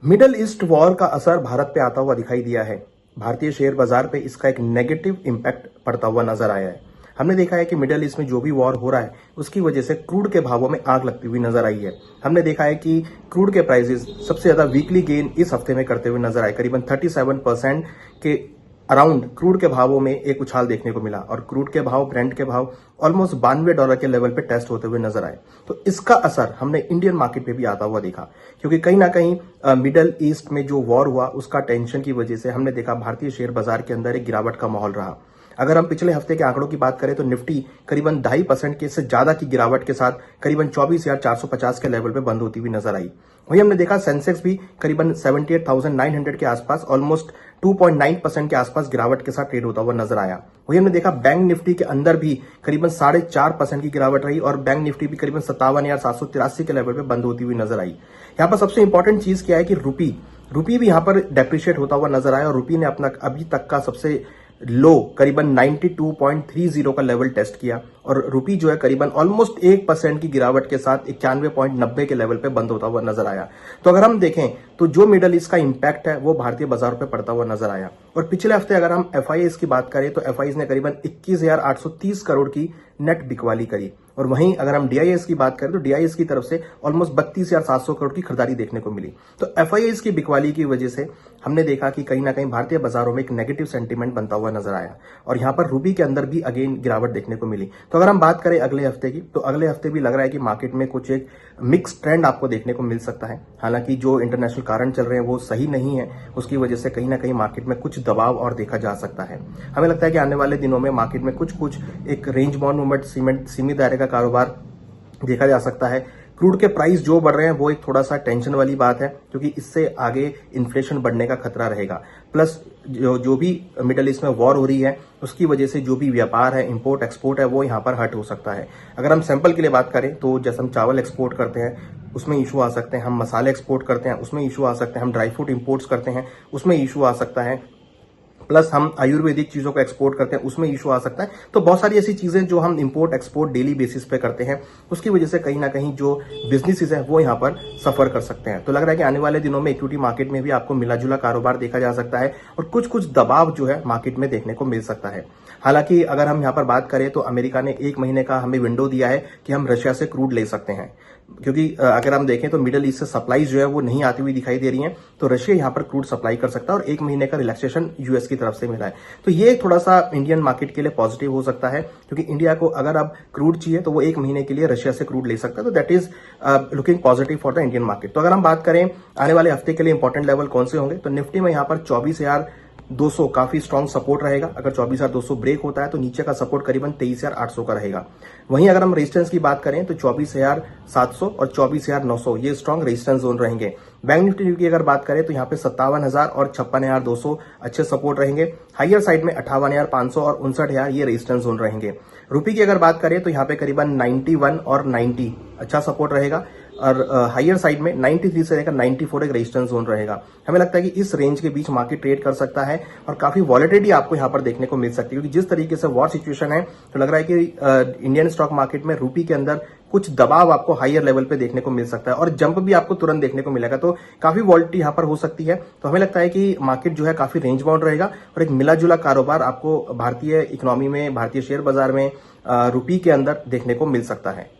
Middle east war का असर भारत पे आता हुआ दिखाई दिया है। भारतीय शेयर बाजार पे इसका एक नेगेटिव इंपैक्ट पड़ता हुआ नजर आया है। हमने देखा है कि मिडल ईस्ट में जो भी वॉर हो रहा है उसकी वजह से क्रूड के भावों में आग लगती हुई नजर आई है। हमने देखा है कि क्रूड के प्राइसेस सबसे ज्यादा वीकली गेन इस हफ्ते में करते हुए नजर आए। करीबन 37% के अराउंड क्रूड के भावों में एक उछाल देखने को मिला और क्रूड के भाव, ब्रेंट के भाव ऑलमोस्ट $92 के लेवल पे टेस्ट होते हुए नजर आए। तो इसका असर हमने इंडियन मार्केट पे भी आता हुआ देखा, क्योंकि कहीं ना कहीं मिडल ईस्ट में जो वॉर हुआ उसका टेंशन की वजह से हमने देखा भारतीय शेयर बाजार के अंदर एक गिरावट का माहौल रहा। अगर हम पिछले हफ्ते के आंकड़ों की बात करें तो निफ्टी करीबन 2.5% के से ज्यादा की गिरावट के साथ करीबन 24,450 के लेवल पे बंद होती हुई नजर आई। वहीं हमने देखा सेंसेक्स भी करीबन 78,900 के आसपास ऑलमोस्ट 2.9% के आसपास गिरावट के साथ ट्रेड होता हुआ नजर आया। वहीं हमने देखा बैंक निफ्टी के अंदर भी करीबन 4.5% की गिरावट रही और बैंक निफ्टी भी करीबन 57,783 के लेवल पे बंद होती हुई नजर आई। यहाँ पर सबसे इंपॉर्टेंट चीज क्या है कि रूपी भी यहाँ पर डेप्रिशिएट होता हुआ नजर आया और रूपी ने अपना अभी तक का सबसे लो करीबन 92.30 का लेवल टेस्ट किया और रूपी जो है करीबन ऑलमोस्ट 1% की गिरावट के साथ 91.90 के लेवल पे बंद होता हुआ नजर आया। तो अगर हम देखें तो जो मिडल ईस्ट का इंपैक्ट है वो भारतीय बाजार पे पड़ता हुआ नजर आया। और पिछले हफ्ते अगर हम एफआईआईज की बात करें तो एफआईआईज ने करीबन 21,830 करोड़ की नेट बिकवाली करी और वहीं अगर हम डीआईएस की बात करें तो डीआईएस की तरफ से ऑलमोस्ट 32,700 करोड़ की खरीदारी देखने को मिली। तो एफआईआईज की बिकवाली की वजह से हमने देखा कि कहीं ना कहीं भारतीय बाजारों में एक नेगेटिव सेंटीमेंट बनता हुआ नजर आया और यहां पर रूपी के अंदर भी अगेन गिरावट देखने को मिली। तो अगर हम बात करें अगले हफ्ते की तो अगले हफ्ते भी लग रहा है कि मार्केट में कुछ एक मिक्स ट्रेंड आपको देखने को मिल सकता है। हालांकि जो इंटरनेशनल कारण चल रहे हैं वो सही नहीं है, उसकी वजह से कहीं ना कहीं मार्केट में कुछ दबाव और देखा जा सकता है। हमें लगता है कि आने वाले दिनों में मार्केट में कुछ एक रेंज बाउंड मूवमेंट सीमित दायरे का कारोबार देखा जा सकता है। क्रूड के प्राइस जो बढ़ रहे हैं वो एक थोड़ा सा टेंशन वाली बात है, क्योंकि इससे आगे इन्फ्लेशन बढ़ने का खतरा रहेगा। प्लस जो भी मिडल ईस्ट में वॉर हो रही है उसकी वजह से जो भी व्यापार है, इंपोर्ट एक्सपोर्ट है, वो यहाँ पर हर्ट हो सकता है। अगर हम सैंपल के लिए बात करें तो जैसे हम चावल एक्सपोर्ट करते हैं उसमें इशू आ सकते हैं, हम मसाले एक्सपोर्ट करते हैं उसमें इशू आ सकते हैं, हम ड्राई फ्रूट इंपोर्ट्स करते हैं उसमें इशू आ सकता है, प्लस हम आयुर्वेदिक चीजों को एक्सपोर्ट करते हैं उसमें इशू आ सकता है। तो बहुत सारी ऐसी चीजें जो हम इंपोर्ट एक्सपोर्ट डेली बेसिस पे करते हैं उसकी वजह से कहीं ना कहीं जो बिजनेसेस हैं वो यहाँ पर सफर कर सकते हैं। तो लग रहा है कि आने वाले दिनों में इक्विटी मार्केट में भी आपको मिला जुला कारोबार देखा जा सकता है और कुछ दबाव जो है मार्केट में देखने को मिल सकता है। हालांकि अगर हम यहाँ पर बात करें तो अमेरिका ने 1 महीने का हमें विंडो दिया है कि हम रशिया से क्रूड ले सकते हैं, क्योंकि अगर हम देखें तो मिडल ईस्ट से सप्लाई जो है वो नहीं आती हुई दिखाई दे रही है। तो रशिया यहाँ पर क्रूड सप्लाई कर सकता है और 1 महीने का रिलैक्सेशन यूएस की तरफ से मिला है। तो ये थोड़ा सा इंडियन मार्केट के लिए पॉजिटिव हो सकता है, क्योंकि इंडिया को अगर अब क्रूड चाहिए तो वो 1 महीने के लिए रशिया से क्रूड ले सकता है। तो that is looking positive for the Indian market. तो अगर हम बात करें आने वाले हफ्ते के लिए इंपॉर्टेंट लेवल कौन से होंगे तो निफ्टी में यहाँ पर 24,200 काफी स्ट्रॉन्ग सपोर्ट रहेगा। अगर 24,200 ब्रेक होता है तो नीचे का सपोर्ट करीबन 23,800 का रहेगा। वहीं अगर हम रेजिस्टेंस की बात करें तो 24,700 और 24,900 ये स्ट्रॉन्ग रेजिस्टेंस जोन रहेंगे। बैंक निफ्टी की अगर बात करें तो यहाँ पे 57,000 और 56,200 अच्छे सपोर्ट रहेंगे। हायर साइड में 58,500 और 59,000 ये रेजिस्टेंस जोन रहेंगे। रूपी की अगर बात करें तो यहाँ पे करीबन 91 और 90 अच्छा सपोर्ट रहेगा और हायर साइड में 93 से लेकर 94 एक रेजिस्टेंस जोन रहेगा। हमें लगता है कि इस रेंज के बीच मार्केट ट्रेड कर सकता है और काफी वॉलेटिलिटी आपको यहाँ पर देखने को मिल सकती है, क्योंकि जिस तरीके से वॉर सिचुएशन है तो लग रहा है कि इंडियन स्टॉक मार्केट में रूपी के अंदर कुछ दबाव आपको हायर लेवल पे देखने को मिल सकता है और जंप भी आपको तुरंत देखने को मिलेगा। तो काफी वॉलेटिलिटी यहाँ पर हो सकती है। तो हमें लगता है कि मार्केट जो है काफी रेंज बाउंड रहेगा और एक मिला जुला कारोबार आपको भारतीय इकोनॉमी में, भारतीय शेयर बाजार में रूपी के अंदर देखने को मिल सकता है।